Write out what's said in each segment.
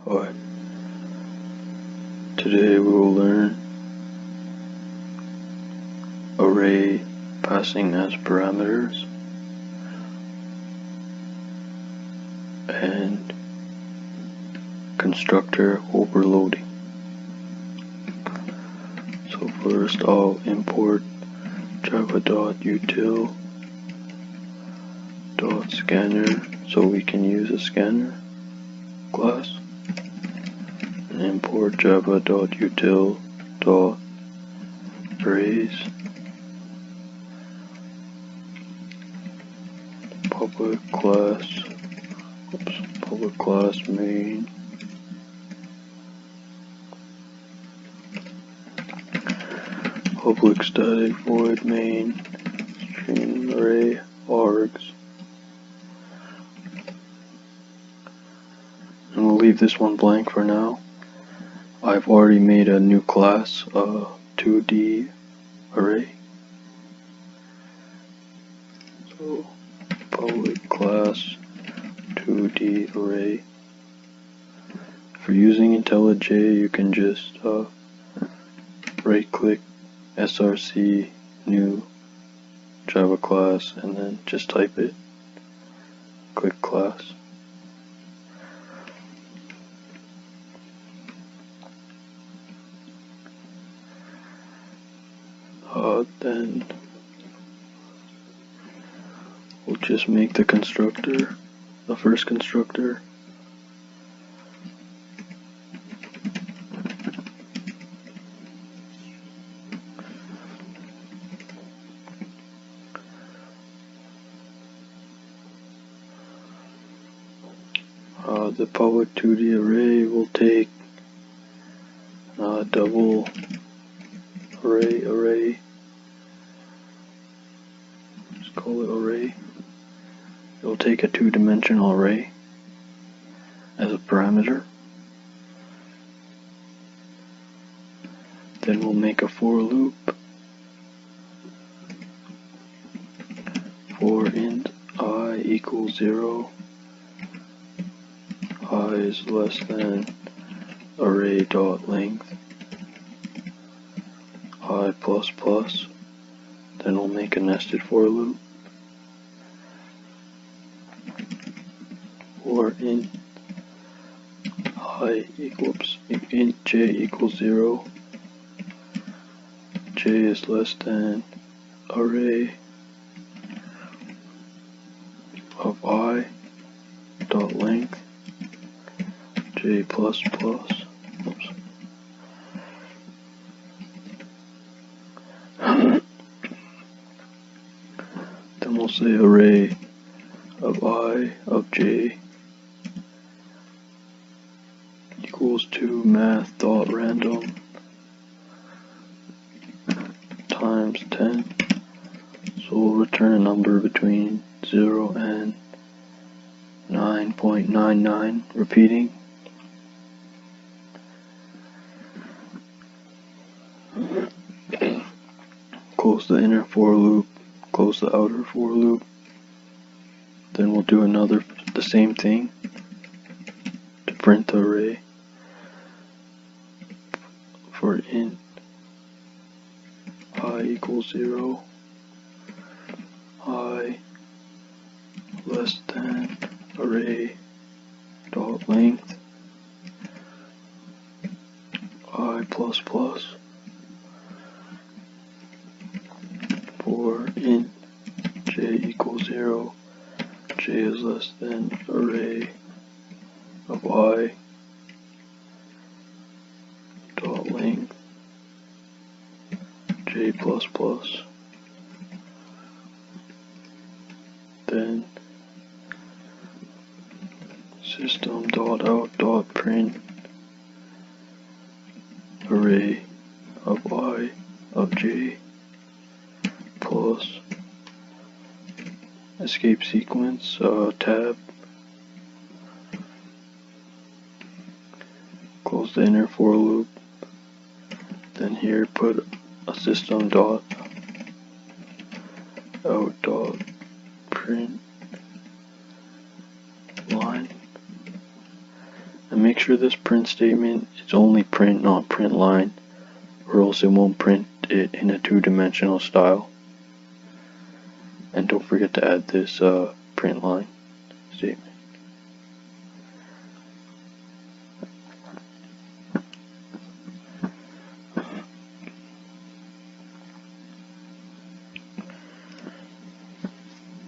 Alright, today we will learn array passing as parameters and constructor overloading. So first I'll import java.util.scanner so we can use a scanner class, and import java.util.arrays public class main public static void main string array args, and we'll leave this one blank for now. I've already made a new class, 2D array, so public class 2D array. If you're using IntelliJ, you can just right click src new Java class and then just type it, click class. Then we'll just make the constructor, the first constructor. The public 2D array will take double array, just call it array. It'll take a two-dimensional array as a parameter. Then we'll make a for loop for int I equals 0, I is less than array dot length I plus plus. Then we'll make a nested for loop for int j equals 0, j is less than array of I dot length j plus plus. Oops. Then we'll say array of I of j equals to math dot random times 10. So we'll return a number between 0 and 9.99, repeating. Close the inner for loop, close the outer for loop. Then we'll do the same thing to print the array for int I equals 0, I less than array dot length I plus plus. For int j equals 0, j is less than array of I dot length j plus plus. Then system dot out dot print array of I of j plus escape sequence tab. Close the inner for loop. Then here put a system dot out dot print line, and make sure this print statement is only print, not print line, or else it won't print it in a two-dimensional style. And don't forget to add this print line statement.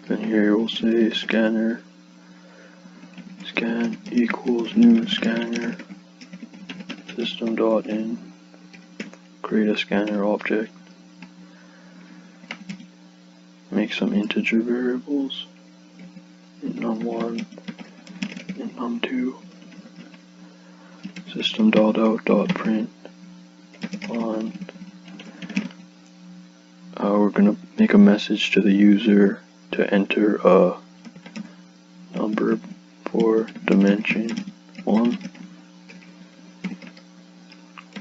Then here we'll say scanner scan equals new scanner system.in, create a scanner object, make some integer variables, in num1 and num2, system.out.print on. We're gonna make a message to the user to enter a number for dimension 1.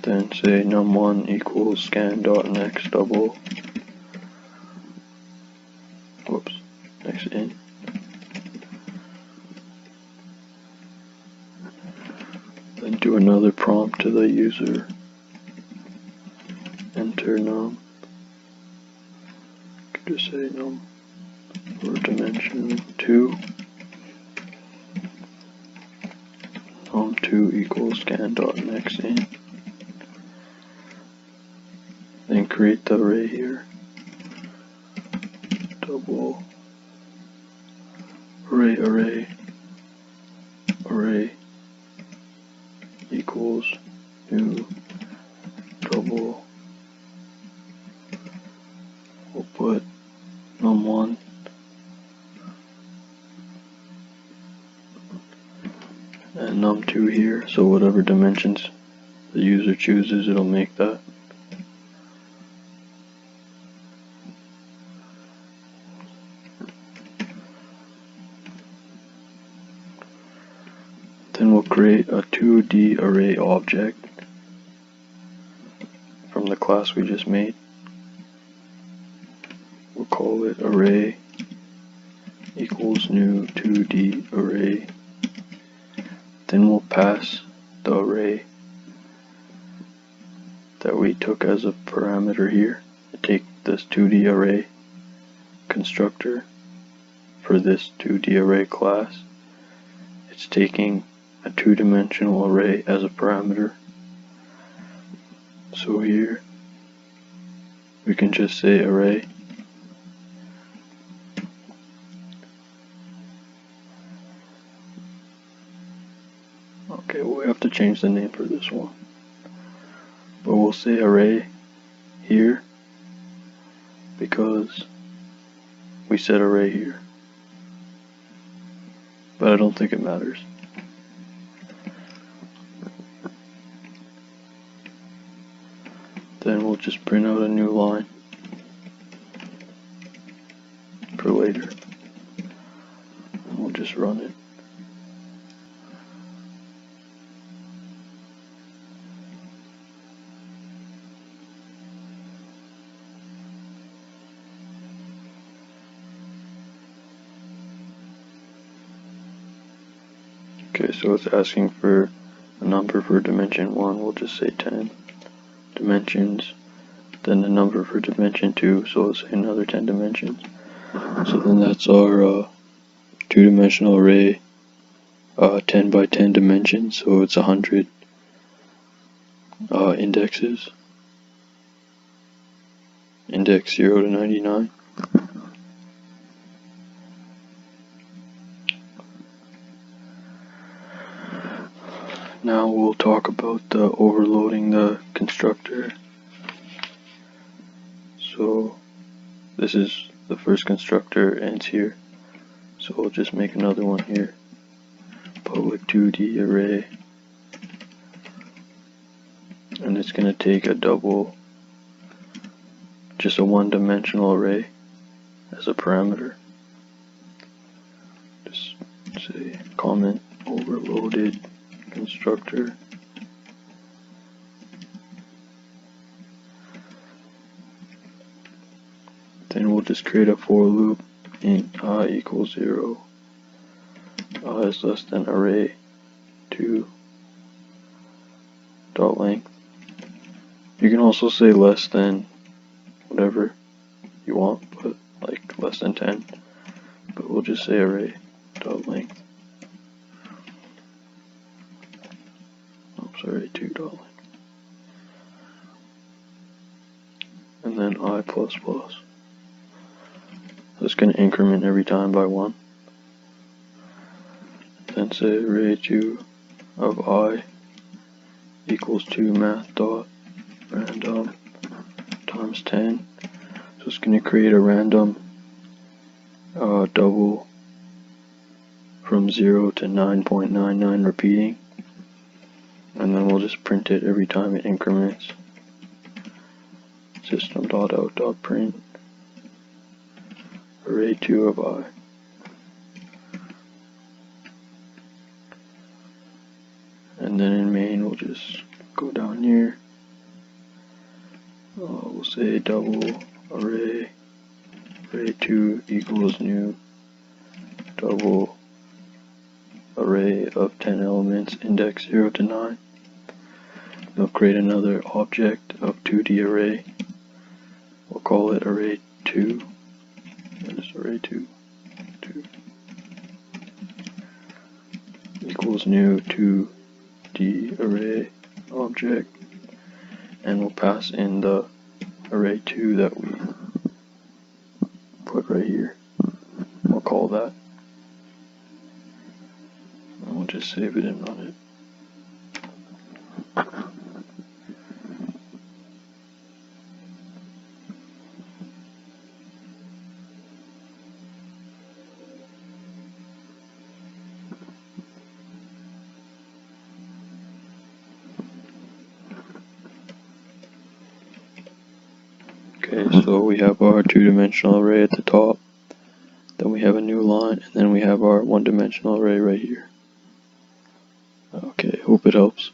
Then say num1 equals scan.next double, next in. Then do another prompt to the user, enter num, could just say num for dimension 2, num2 equals scan.next in. Then create the array here, double array equals new double, we'll put num1 and num2 here, so whatever dimensions the user chooses, it'll make that. Then we'll create a 2D array object from the class we just made. We'll call it array equals new 2D array. Then we'll pass the array that we took as a parameter here. Take this 2D array constructor for this 2D array class. It's taking a two-dimensional array as a parameter. So here we can just say array. Okay, well, we have to change the name for this one, but we'll say array here because we said array here, but I don't think it matters. Then we'll just print out a new line for later, and we'll just run it. Okay, so it's asking for a number for dimension 1, we'll just say 10 dimensions, then the number for dimension 2, so let's say another 10 dimensions. So then that's our two-dimensional array, 10 by 10 dimensions, so it's 100 indexes, index 0 to 99. Now we'll talk about the overloading the constructor. So this is the first constructor ends here, so we'll just make another one here, public 2D array, and it's going to take a double, just a one-dimensional array as a parameter. Just say comment overloaded constructor. Then we'll just create a for loop in I equals 0, I is less than array 2 dot length. You can also say less than whatever you want, but like less than 10. But we'll just say array dot length. Oops, array 2 dot length. And then I++. So it's going to increment every time by 1. Then say array 2 of I equals 2 math dot random times 10. So it's going to create a random double from 0 to 9.99 repeating, and then we'll just print it every time it increments. System.out.print array 2 of I. And then in main we'll just go down here. We'll say double array 2 equals new double array of 10 elements index 0 to 9. We'll create another object of 2D array. We'll call it array 2. And it's array 2 equals new 2D array object, and we'll pass in the array 2 that we put right here. We'll call that, and we'll just save it and run it. Okay, so we have our two-dimensional array at the top, then we have a new line, and then we have our one-dimensional array right here. Okay, hope it helps.